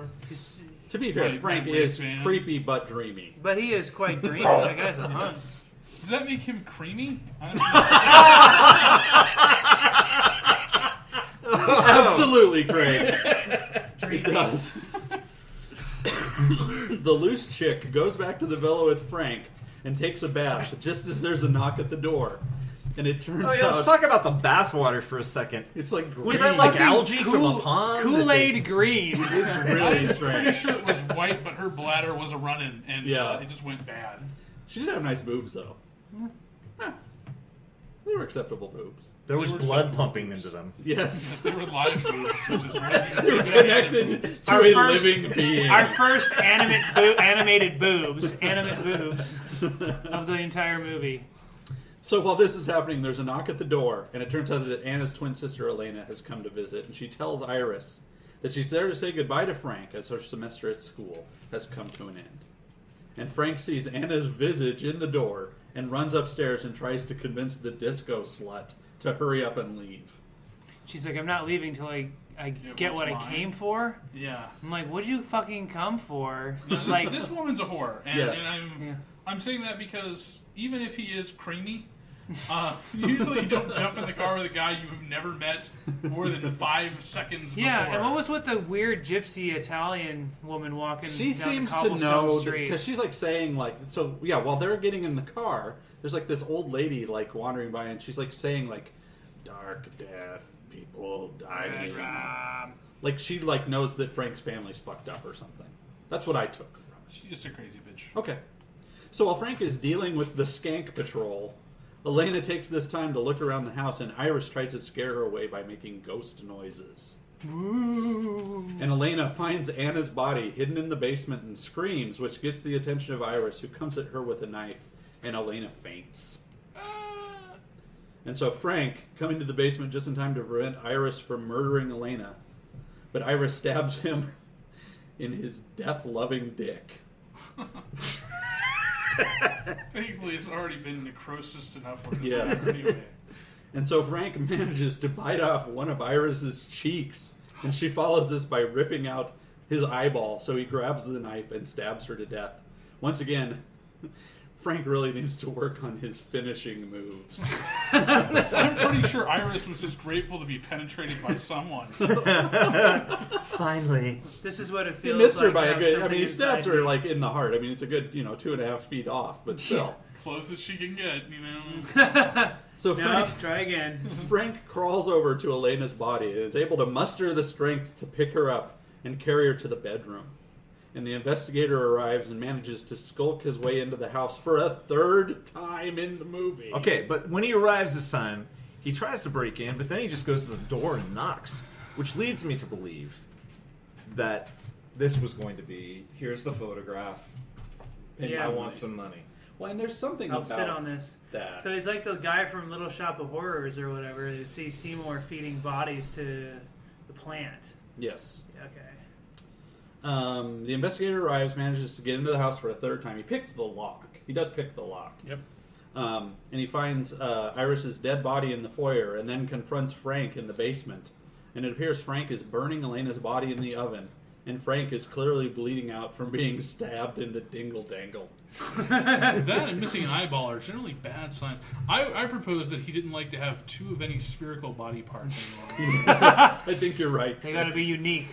To be fair, Frank is creepy but dreamy. But he is quite dreamy. That guy's a hunk. Does that make him creamy? I don't know. Absolutely, Craig. It does. The loose chick goes back to the villa with Frank and takes a bath just as there's a knock at the door. And it turns out... let's talk about the bathwater for a second. It's like green. Was that like algae from a pond? Kool-Aid green. It's really I'm strange. pretty sure it was white, but her bladder was a running, and Yeah. it just went bad. She did have nice boobs, though. Yeah. They were acceptable boobs. There was were blood some pumping boobs. into them. Yes. They were live boobs, which is what you They were say. connected to Our a first- living being. Our first animated boobs of the entire movie. So while this is happening, there's a knock at the door, and it turns out that Anna's twin sister Elena has come to visit, and she tells Iris that she's there to say goodbye to Frank as her semester at school has come to an end. And Frank sees Anna's visage in the door and runs upstairs and tries to convince the disco slut to hurry up and leave. She's like, I'm not leaving till I get what what's I mine? came for. Yeah. I'm like, what'd you fucking come for? No, like, this woman's a whore, and, Yes. I'm saying that because even if he is creamy, usually you don't jump in the car with a guy you've never met more than 5 seconds yeah, before. and what was with the weird gypsy Italian woman walking She down seems the to cobblestone know, street? because she's like saying, like, so yeah, while they're getting in the car, there's like this old lady like wandering by, and she's like saying, like, dark death, people dying. Like, she like knows that Frank's family's fucked up or something. That's what I took from it. She's just a crazy bitch. Okay. So while Frank is dealing with the skank patrol, Elena takes this time to look around the house, and Iris tries to scare her away by making ghost noises. And Elena finds Anna's body hidden in the basement and screams, which gets the attention of Iris, who comes at her with a knife, and Elena faints. And so Frank, coming to the basement just in time to prevent Iris from murdering Elena, but Iris stabs him in his death-loving dick. Thankfully, it's already been necrosis enough for Yes. anyway. And so Frank manages to bite off one of Iris's cheeks, and she follows this by ripping out his eyeball. So he grabs the knife and stabs her to death. Once again, Frank really needs to work on his finishing moves. I'm pretty sure Iris was just grateful to be penetrated by someone. Finally. This is what it He feels missed like. her by to a have good. I something mean, he stabs inside her me. like in the heart. I mean, it's a good 2.5 feet off, but still. Closest she can get, So No, Frank, try again. Frank crawls over to Elena's body and is able to muster the strength to pick her up and carry her to the bedroom. And the investigator arrives and manages to skulk his way into the house for a third time in the movie. Okay, but when he arrives this time, he tries to break in, but then he just goes to the door and knocks, which leads me to believe that this was going to be, here's the photograph, and Yeah. I want some money. Well, and there's something I'll about sit on this. that. So he's like the guy from Little Shop of Horrors or whatever. You see Seymour feeding bodies to the plant. Yes. Okay. The investigator arrives, manages to get into the house for a third time. He picks the lock. He does pick the lock. Yep. And he finds Iris's dead body in the foyer and then confronts Frank in the basement. And it appears Frank is burning Elena's body in the oven. And Frank is clearly bleeding out from being stabbed in the dingle-dangle. That and missing an eyeball are generally bad signs. I propose that he didn't like to have two of any spherical body parts anymore. Yes, I think you're right. They gotta be unique.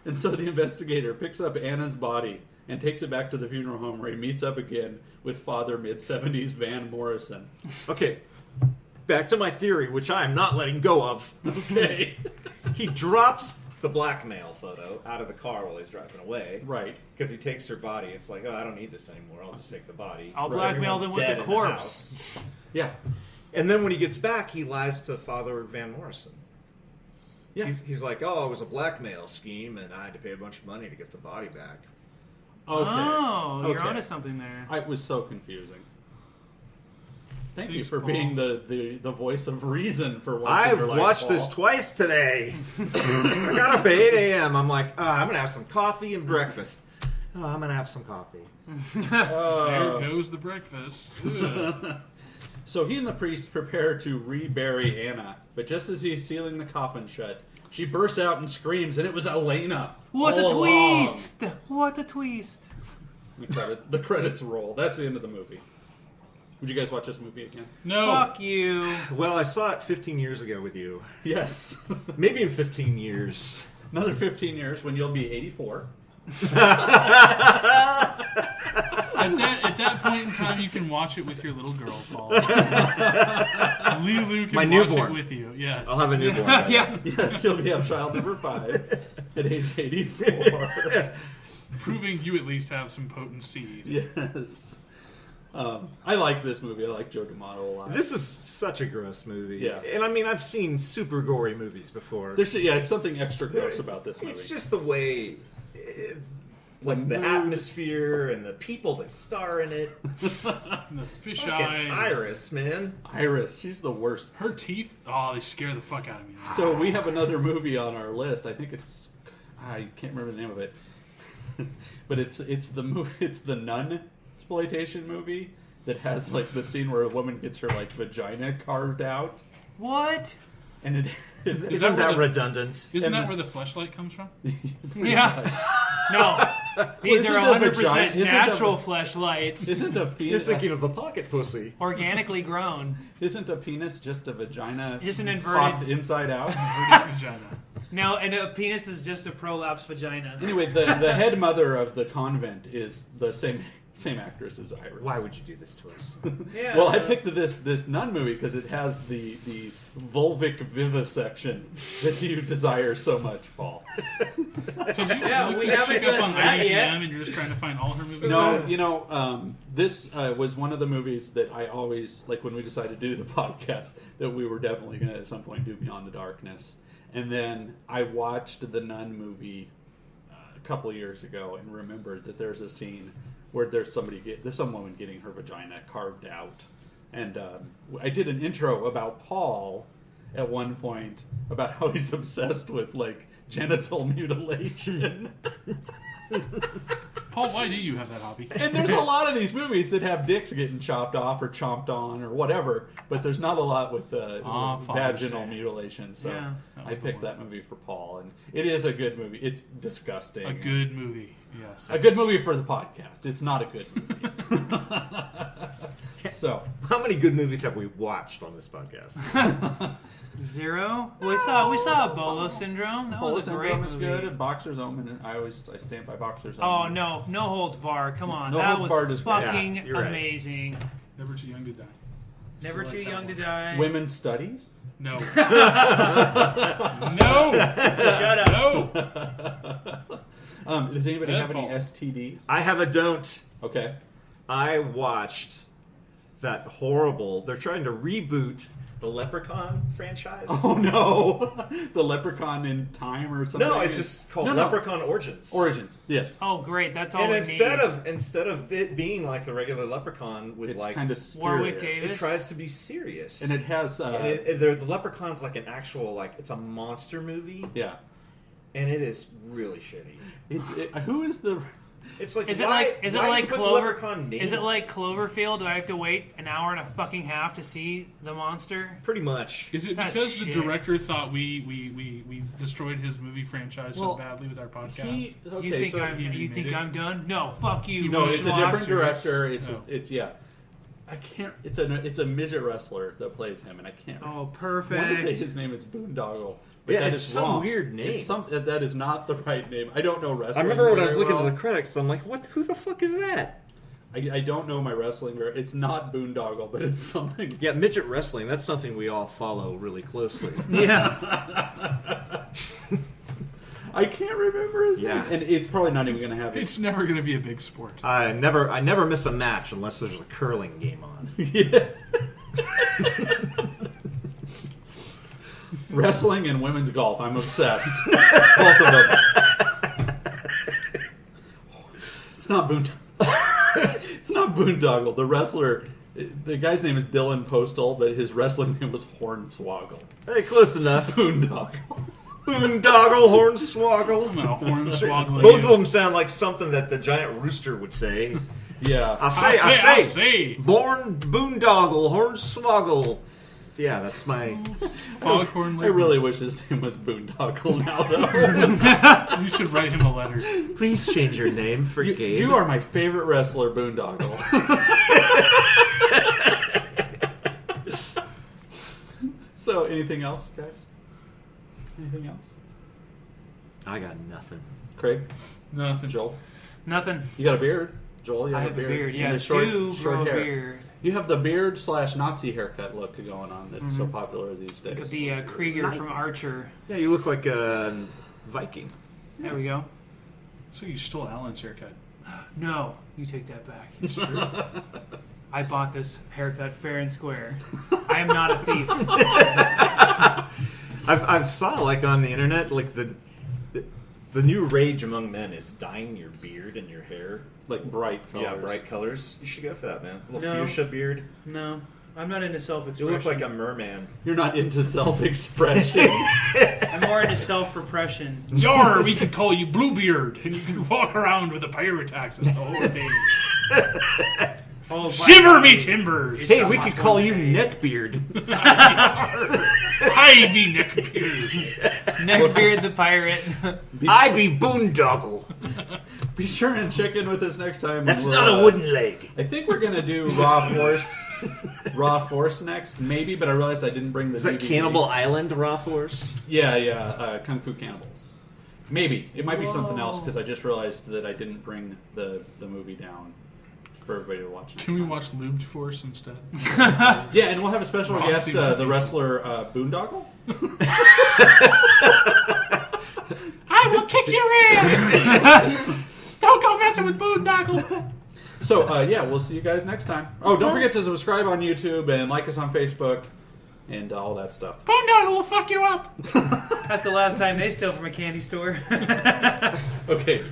And so the investigator picks up Anna's body and takes it back to the funeral home where he meets up again with Father Mid-70s Van Morrison. Okay, back to my theory, which I am not letting go of. Okay. He drops the blackmail photo out of the car while he's driving away. Right. Because he takes her body. It's like, oh, I don't need this anymore. I'll just take the body. I'll blackmail them with Everyone's the dead in corpse. house. Yeah. And then when he gets back, he lies to Father Van Morrison. Yeah. He's like, oh, it was a blackmail scheme, and I had to pay a bunch of money to get the body back. Okay. Oh, you're Okay. onto something there. It was so confusing. Thank you Thanks, for Paul. being the voice of reason for once in I've your life, watched Paul. this twice today. I got up at 8 a.m. I'm like, I'm going to have some coffee and breakfast. Oh, I'm going to have some coffee. There goes the breakfast. Ugh. So he and the priest prepare to rebury Anna, but just as he's sealing the coffin shut, she bursts out and screams, and it was Elena. What a all along. twist! What a twist! The credits roll. That's the end of the movie. Would you guys watch this movie again? No. Fuck you. Well, I saw it 15 years ago with you. Yes. Maybe in 15 years. Another 15 years when you'll be 84. At that point in time, you can watch it with your little girl, Paul. Lulu can My watch newborn. it with you. Yes. I'll have a newborn. by then. Yeah. Yes, you'll be child number 5 at age 84. Proving you at least have some potent seed. Yes. I like this movie. I like Joe D'Amato a lot. This is such a gross movie. Yeah. And I mean, I've seen super gory movies before. There's it's something extra gross about this movie. It's just the way, like the atmosphere and the people that star in it. And the fish Fucking eye. Iris, man. Iris. She's the worst. Her teeth, oh, they scare the fuck out of me. So we have another movie on our list. I think it's I can't remember the name of it, but it's the movie. It's the Nun exploitation movie that has like the scene where a woman gets her like vagina carved out, What? and it Isn't that redundant? Isn't and that where the fleshlight comes from? Yeah. No. These isn't are a 100% vagina- isn't a- natural fleshlights. isn't a You're penis thinking of the pocket pussy. Organically grown. isn't a penis just a vagina Just an inverted- popped inside out? Inverted vagina. No, and a penis is just a prolapse vagina. Anyway, the head mother of the convent is the same actress as Iris. Why would you do this to us? Yeah. Well, I picked this nun movie because it has the vulvic vivisection that you desire so much, Paul. Did you Yeah, look we this haven't chick up done on that IMDb yet. and you're just trying to find all her movies? No, this was one of the movies that I always, like when we decided to do the podcast, that we were definitely going to at some point do Beyond the Darkness. And then I watched the Nun movie a couple of years ago and remembered that there's a scene where there's some woman getting her vagina carved out. And I did an intro about Paul at one point about how he's obsessed with like genital mutilation. Paul, Paul, why do you have that hobby? And there's a lot of these movies that have dicks getting chopped off or chomped on or whatever, but there's not a lot with vaginal mutilation. So Yeah. I picked that movie for Paul, and it is a good movie. It's disgusting. A good movie, yes. A good movie for the podcast. It's not a good movie. So, how many good movies have we watched on this podcast? 0. We saw Bolo Syndrome. That was a great Syndrome is movie. good, and Boxer's Omen. I stand by Boxer's Oh Omen. no Holds Barred. Come on, No that Holds was Barred is great. fucking Yeah, you're right. amazing. Never Too Young to Die. Never Too Young to Die. Women's Studies. No. No. Shut up. No. Does anybody have any Paul. STDs? I have a don't. Okay. I watched that horrible. They're trying to reboot the Leprechaun franchise. Oh no, the Leprechaun in Time or something. No, it's just called Leprechaun Origins. Origins. Yes. Oh great, that's all And we instead of it being like the regular Leprechaun with It's like kind of Warwick serious. Davis. it tries to be serious, And it has. the Leprechaun's like an actual like it's a monster movie, Yeah. and it is really shitty. Who is the? It's like Is it why like you put the Leprechaun name Is it on like Cloverfield? Do I have to wait an hour and a fucking half to see the monster? Pretty much. Is it That's because the shit. director thought we destroyed his movie franchise so badly with our podcast? You think I'm done? No, fuck you. No, it's a different schlock. director. It's yeah. I can't. It's a midget wrestler that plays him, and I can't. Oh, I perfect. want to say his name is Boondoggle. But Yeah, that it's is some wrong. weird name. It's that is not the right name. I don't know I wrestling. remember when I was very looking well. at the credits, I'm like, "What? Who the fuck is that?" I don't know my wrestling. It's not Boondoggle, but it's something. Yeah, midget wrestling. That's something we all follow really closely. Yeah. I can't remember his Yeah. name, and it's probably not even going to have. It's never going to be a big sport. I never miss a match unless there's a curling game on. Yeah. Wrestling and women's golf. I'm obsessed. Both of them. It's not It's not Boondoggle. The wrestler, the guy's name is Dylan Postal, but his wrestling name was Hornswoggle. Hey, close enough. Boondoggle. Boondoggle, Hornswoggle. I'm gonna hornswoggle Both you. of them sound like something that the giant rooster would say. Yeah. I say. Born Boondoggle, Hornswoggle. Yeah, that's my... Foghorn I really wish his name was Boondoggle now, though. You should write him a letter. Please change your name for Gabe. You are my favorite wrestler, Boondoggle. So, anything else, guys? Anything else? I got nothing. Craig? Nothing. Joel? Nothing. You got a beard? Joel, you I have have a beard. And Yeah, it's short grow a hair. beard. You have the beard / Nazi haircut look going on that's so popular these days. Got the Krieger from Archer. Yeah, you look like a Viking. There we go. So you stole Alan's haircut. No, you take that back. It's true. I bought this haircut fair and square. I am not a thief. I've saw like on the internet like the new rage among men is dyeing your beard and your hair Like bright colors. Yeah, bright colors. You should go for that, man. A little No. fuchsia beard. No, I'm not into You self-expression. look like a merman. You're not into self-expression. I'm more into self-repression. Yar, we could call you Bluebeard, and you can walk around with a pirate accent the whole day. Oh, Shiver me timbers! Hey, we could call you Neckbeard. Ivy Neckbeard. Neckbeard the pirate. I be Boondoggle. Be sure and check in with us next time. That's when not we're, a wooden leg. I think we're gonna do Raw Force next, maybe. But I realized I didn't bring the. Is that DVD. Cannibal Island Raw Force? Yeah. Kung Fu Cannibals. Maybe it might be something else because I just realized that I didn't bring the movie down for everybody to watch. Can we watch Lubed Force instead? Yeah, and we'll have a special Raw guest, seems the wrestler Boondoggle. I will kick your ass! Don't go messing with Boondoggle! So, yeah, we'll see you guys next time. Oh, don't forget to subscribe on YouTube and like us on Facebook and all that stuff. Boondoggle will fuck you up! That's the last time they steal from a candy store. Okay.